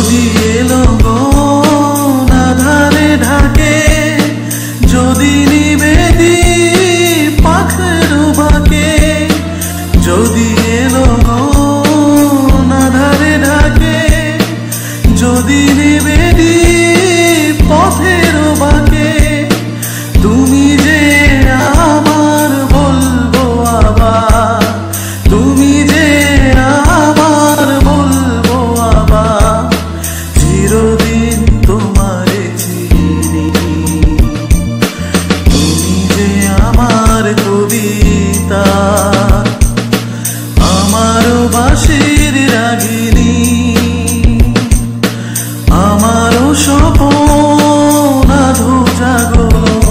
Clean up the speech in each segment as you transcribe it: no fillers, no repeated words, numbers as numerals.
যদি এলো আধারে ঢাকে, যদি নিবেদি পাখের বাকে, যদি এলো আধারে ঢাকে, যদি নিবেদি পথের বাকে, তুমি যে আমার বলবো আবার, তুমি যে আমার বলবো আবার, চিরদিন তোমারে চিনি। তুমি যে আমার কবিতা, আমারও বাঁশির রাগিনী, আমারও স্বপন আধো জাগরণ,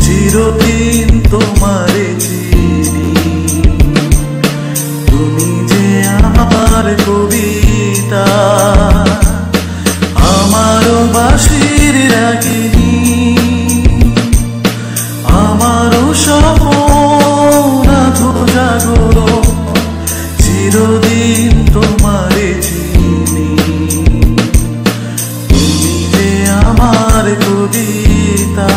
চিরদিন তোমারে চিনি। তুমি যে আমার কবিতা, আমারও বাঁশির রাগিনী, আমারও স্বপন আধো জাগরণ, চিরদিন তোমারে চিনি। তুমি যে আমার কবিতা।